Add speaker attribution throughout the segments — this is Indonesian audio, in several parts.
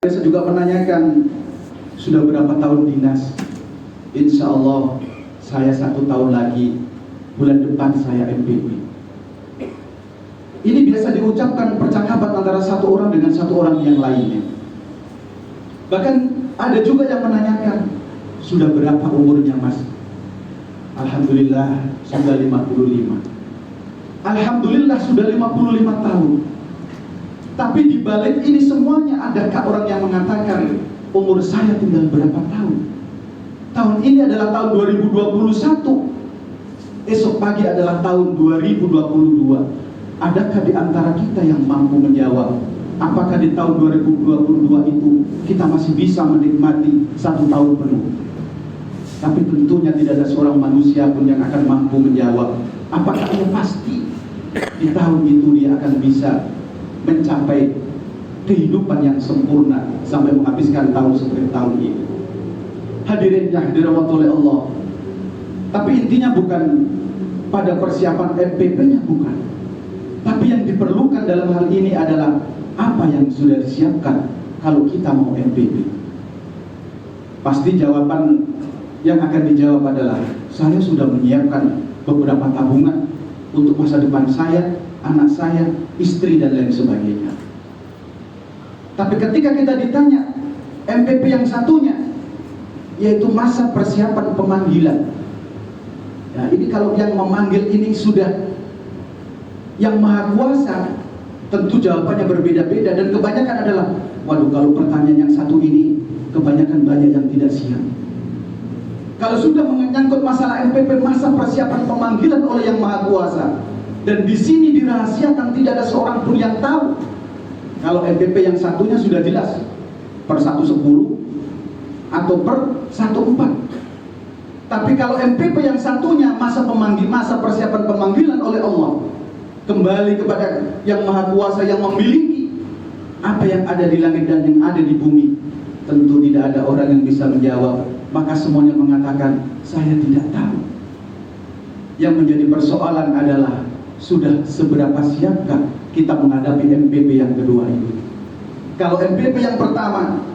Speaker 1: Saya juga menanyakan, sudah berapa tahun dinas? Insya Allah saya 1 tahun lagi, bulan depan saya MPP. Ini biasa diucapkan percakapan antara satu orang dengan satu orang yang lainnya. Bahkan ada juga yang menanyakan, sudah berapa umurnya mas? Alhamdulillah sudah 55. Alhamdulillah sudah 55 tahun. Tapi di balik ini semuanya, adakah orang yang mengatakan umur saya tinggal berapa tahun? Tahun ini adalah tahun 2021. Esok pagi adalah tahun 2022. Adakah di antara kita yang mampu menjawab, apakah di tahun 2022 itu kita masih bisa menikmati 1 tahun penuh? Tapi tentunya tidak ada seorang manusia pun yang akan mampu menjawab, apakah ia pasti di tahun itu dia akan bisa mencapai kehidupan yang sempurna sampai menghabiskan tahun seperti tahun ini. Hadirin yang dirahmati oleh Allah. Tapi intinya bukan pada persiapan MPP-nya, bukan. Tapi yang diperlukan dalam hal ini adalah apa yang sudah disiapkan kalau kita mau MPP. Pasti jawaban yang akan dijawab adalah, saya sudah menyiapkan beberapa tabungan untuk masa depan saya, anak saya, istri, dan lain sebagainya. Tapi ketika kita ditanya MPP yang satunya, yaitu masa persiapan pemanggilan. Nah, ini kalau yang memanggil ini sudah yang maha kuasa, tentu jawabannya berbeda-beda. Dan kebanyakan adalah, waduh, kalau pertanyaan yang satu ini, kebanyakan banyak yang tidak siap. Kalau sudah menyangkut masalah MPP, masa persiapan pemanggilan oleh yang maha kuasa, dan di sini dirahasiakan, tidak ada seorang pun yang tahu. Kalau MPP yang satunya sudah jelas, per 110 atau per 14. Tapi kalau MPP yang satunya, masa persiapan pemanggilan oleh Allah, kembali kepada yang maha kuasa yang memiliki apa yang ada di langit dan yang ada di bumi. Tentu tidak ada orang yang bisa menjawab. Maka semuanya mengatakan, saya tidak tahu. Yang menjadi persoalan adalah, sudah seberapa siapkah kita menghadapi MPP yang kedua ini? Kalau MPP yang pertama,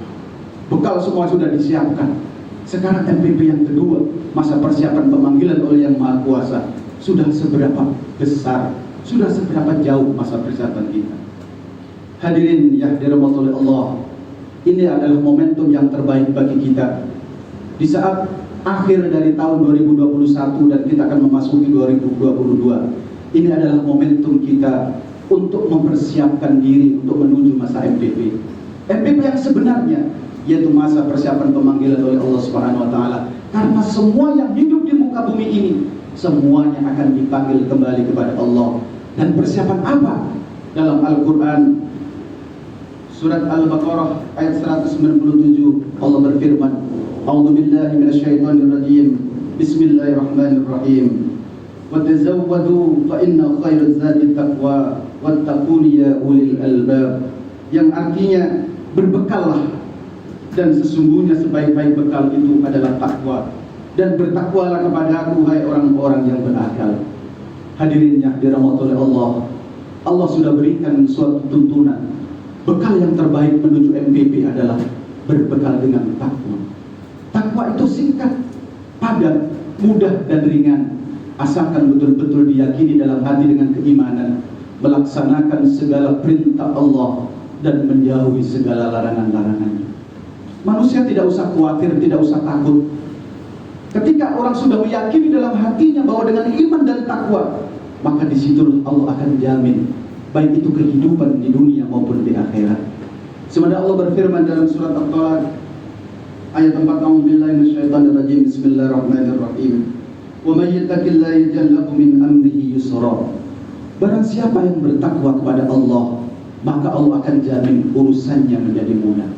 Speaker 1: bekal semua sudah disiapkan. Sekarang MPP yang kedua, masa persiapan pemanggilan oleh yang maha kuasa, sudah seberapa besar, sudah seberapa jauh masa persiapan kita? Hadirin yang dirahmati oleh Allah, ini adalah momentum yang terbaik bagi kita. Di saat akhir dari tahun 2021 dan kita akan memasuki 2022, ini adalah momentum kita untuk mempersiapkan diri untuk menuju masa MPP. MPP yang sebenarnya, yaitu masa persiapan pemanggilan oleh Allah Subhanahu wa taala. Karena semua yang hidup di muka bumi ini, semuanya akan dipanggil kembali kepada Allah. Dan persiapan apa? Dalam Al-Qur'an surat Al-Baqarah ayat 197, Allah berfirman, A'udzubillahi minasyaitonirrajim. Bismillahirrahmanirrahim. Wa tazawwadu fa inna khairaz zadi taqwa wattaquni ya ulil albab. Yang artinya, berbekallah, dan sesungguhnya sebaik-baik bekal itu adalah takwa, dan bertakwalah kepada aku, hai orang-orang yang berakal. Hadirin yang dirahmati oleh Allah, Allah sudah berikan suatu tuntunan. Bekal yang terbaik menuju MPP adalah berbekal dengan takwa. Takwa itu singkat, padat, mudah, dan ringan, asalkan betul-betul diyakini dalam hati dengan keimanan, melaksanakan segala perintah Allah dan menjauhi segala larangan-larangannya. Manusia tidak usah khawatir, tidak usah takut. Ketika orang sudah meyakini dalam hatinya bahwa dengan iman dan takwa, maka di situ Allah akan jamin baik itu kehidupan di dunia maupun di akhirat. Sebenarnya Allah berfirman dalam surat At-Talaq ayat 4, A'udzubillahi minasyaitonirrajim. Bismillahirrahmanirrahim. Wa may yattaqillaha yaj'al lahu min amrihi yusra. Barang siapa yang bertakwa kepada Allah, maka Allah akan jamin urusannya menjadi mudah.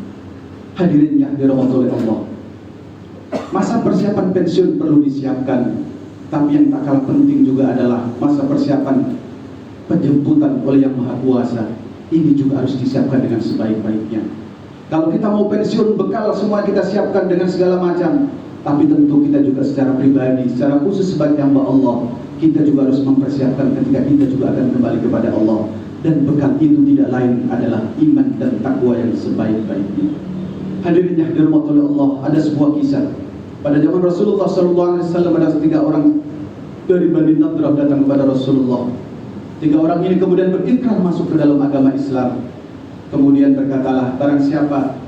Speaker 1: Hadirin yang dirahmati oleh Allah, masa persiapan pensiun perlu disiapkan, tapi yang tak kalah penting juga adalah masa persiapan penjemputan oleh yang maha kuasa. Ini juga harus disiapkan dengan sebaik-baiknya. Kalau kita mau pensiun, bekal semua kita siapkan dengan segala macam. Tapi tentu kita juga secara pribadi, secara khusus sebagai hamba Allah, kita juga harus mempersiapkan ketika kita juga akan kembali kepada Allah. dan bekal itu tidak lain adalah iman dan takwa yang sebaik-baiknya. Hadirin yang dirahmati oleh Allah, ada sebuah kisah. Pada zaman Rasulullah SAW ada 3 orang dari Bani Nadrah datang kepada Rasulullah. 3 orang ini kemudian berikrar masuk ke dalam agama Islam. Kemudian berkatalah, barang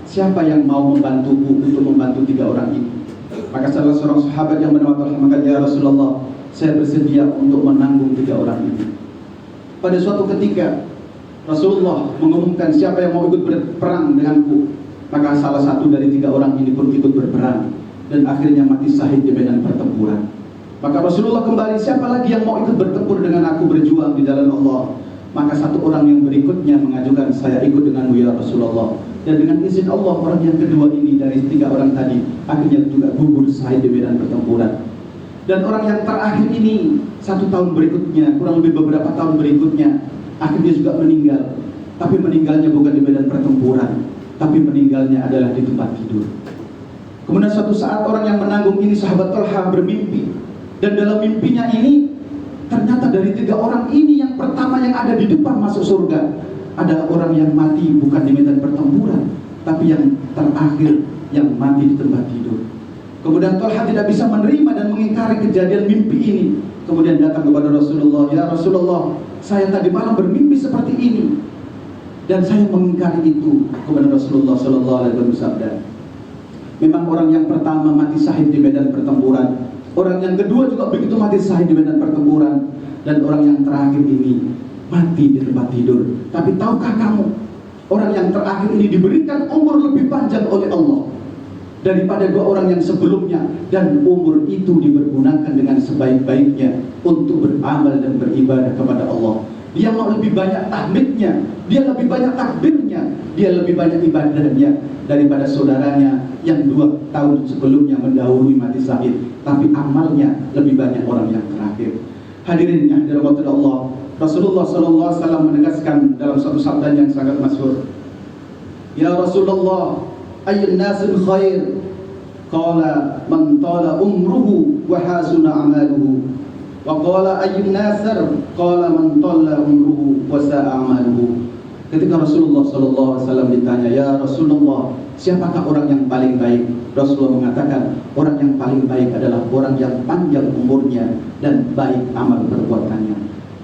Speaker 1: siapa yang mau membantuku untuk membantu 3 orang ini. Maka salah seorang sahabat yang bernama Talha mengatakan, ya Rasulullah, saya bersedia untuk menanggung 3 orang ini. Pada suatu ketika Rasulullah mengumumkan siapa yang mau ikut berperang denganku. Maka salah satu dari 3 orang ini pun ikut berperang dan akhirnya mati syahid di medan pertempuran. Maka Rasulullah kembali, siapa lagi yang mau ikut bertempur dengan aku berjuang di jalan Allah? Maka satu orang yang berikutnya mengajukan, saya ikut denganmu ya Rasulullah. Dan dengan izin Allah, orang yang kedua ini dari 3 orang tadi akhirnya juga gugur syahid di medan pertempuran. Dan orang yang terakhir ini 1 tahun berikutnya, kurang lebih beberapa tahun berikutnya, akhirnya juga meninggal. Tapi meninggalnya bukan di medan pertempuran, tapi meninggalnya adalah di tempat tidur. Kemudian suatu saat orang yang menanggung ini, sahabat Talha, bermimpi. Dan dalam mimpinya ini ternyata dari 3 orang ini yang pertama yang ada di depan masuk surga adalah orang yang mati bukan di medan pertempuran, tapi yang terakhir yang mati di tempat tidur. Kemudian Talha tidak bisa menerima dan mengingkari kejadian mimpi ini. Kemudian datang kepada Rasulullah, ya Rasulullah, saya tadi malam bermimpi seperti ini dan saya mengingkari itu. Kemudian Rasulullah SAW bersabda, memang orang yang pertama mati syahid di medan pertempuran, orang yang kedua juga begitu mati syahid di medan pertempuran, dan orang yang terakhir ini mati di tempat tidur. Tapi tahukah kamu, orang yang terakhir ini diberikan umur lebih panjang oleh Allah daripada 2 orang yang sebelumnya, dan umur itu dipergunakan dengan sebaik-baiknya untuk beramal dan beribadah kepada Allah. Dia mau lebih banyak tahmidnya, dia lebih banyak takbirnya, dia lebih banyak ibadahnya daripada saudaranya yang 2 tahun sebelumnya mendahului mati syahid, tapi amalnya lebih banyak orang yang terakhir. Hadirin yang dirahmati Allah, Rasulullah SAW menegaskan dalam satu sabda yang sangat masyhur, ya Rasulullah, ayyun nasil khair? Qala man tala umruhu wa hasuna amaluhu. Wa qala ayyun nasir? Qala man tala umruhu wa sa'a amaluhu. Ketika Rasulullah SAW ditanya, ya Rasulullah, siapakah orang yang paling baik? Rasulullah mengatakan, orang yang paling baik adalah orang yang panjang umurnya dan baik amal perbuatannya.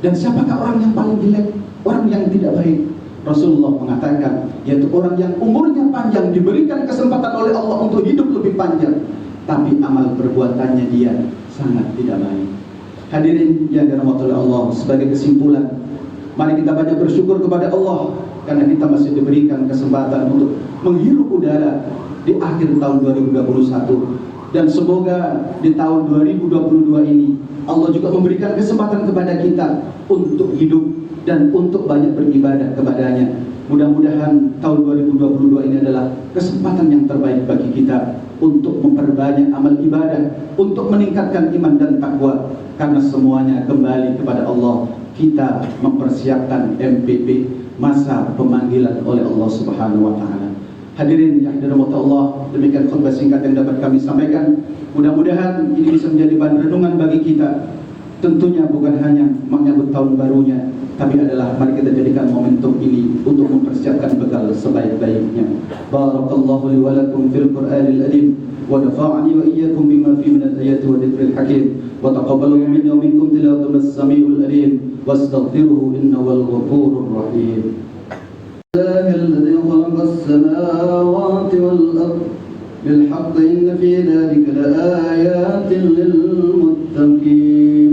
Speaker 1: Dan siapakah orang yang paling jelek? Orang yang tidak baik. Rasulullah mengatakan, yaitu orang yang umurnya panjang, diberikan kesempatan oleh Allah untuk hidup lebih panjang, tapi amal perbuatannya dia sangat tidak baik. Hadirin yang dirahmati oleh Allah, sebagai kesimpulan, mari kita banyak bersyukur kepada Allah karena kita masih diberikan kesempatan untuk menghirup udara di akhir tahun 2021, dan semoga di tahun 2022 ini Allah juga memberikan kesempatan kepada kita untuk hidup dan untuk banyak beribadah kepadanya. Mudah-mudahan tahun 2022 ini adalah kesempatan yang terbaik bagi kita untuk memperbanyak amal ibadah, untuk meningkatkan iman dan takwa, karena semuanya kembali kepada Allah. Kita mempersiapkan MPP, masa pemanggilan oleh Allah Subhanahu wa taala. Hadirin yang dirahmati Allah, demikian khutbah singkat yang dapat kami sampaikan. Mudah-mudahan ini bisa menjadi bahan renungan bagi kita. Tentunya bukan hanya menyambut tahun barunya, tapi adalah mari kita jadikan momentum ini untuk mempersiapkan bekal sebaik-baiknya. Barakallahu li wa lakum fil Qur'anil azim wa nafa'ani wa iyyakum bima fihi min al-ayati wa dhikril hakim wa taqabbalu minni wa minkum tilawatan as-sami'ul alim wastaghfiruhu innahu wal ghafurur rahim. الذي خلق السماوات والأرض بالحق إن في ذلك لآيات للمتقين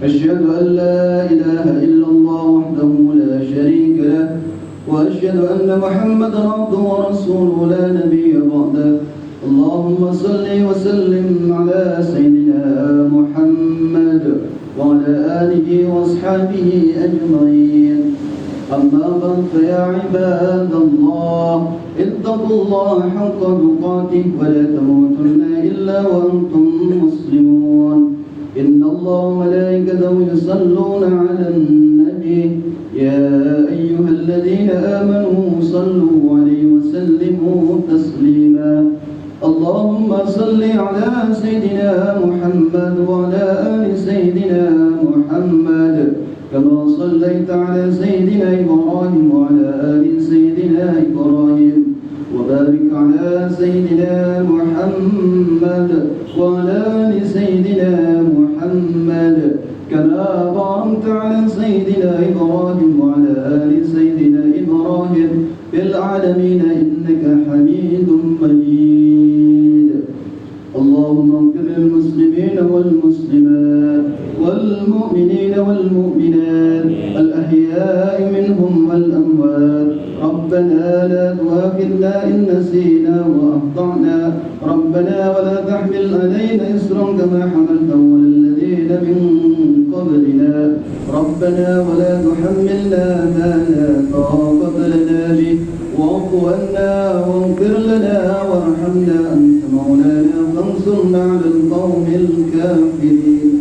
Speaker 1: أشهد أن لا إله إلا الله وحده لا شريك له وأشهد أن محمدا عبده ورسوله لا نبي بعده اللهم صل وسلم على سيدنا محمد وعلى آله وأصحابه أجمعين. أما بعد فيا عباد الله اتقوا الله حق تقاته ولا تموتن إلا وأنتم مسلمون. إن الله وملائكته يصلون على النبي يا أيها الذين آمنوا صلوا عليه وسلموا تسليما. اللهم صل على سيدنا محمد وعلى آل سيدنا محمد كما صليت على سيدنا إبراهيم وعلى آل سيدنا إبراهيم وبارك على سيدنا محمد وعلى آل سيدنا محمد كما باركت على سيدنا إبراهيم وعلى آل سيدنا إبراهيم في العالمين إنك حميد مجيد. اللهم اغفر للمسلمين والمسلمات والمؤمنين والمؤمنات الأحياء منهم والأموات. ربنا لا تؤاخذنا إن نسينا وأخطأنا. ربنا ولا تحمل علينا إصرا كما حملته على الذين من قبلنا. ربنا ولا تحملنا ما لا طاقة لنا به واعف عنا واغفر لنا وارحمنا أنت مولانا فانصرنا على القوم الكافرين.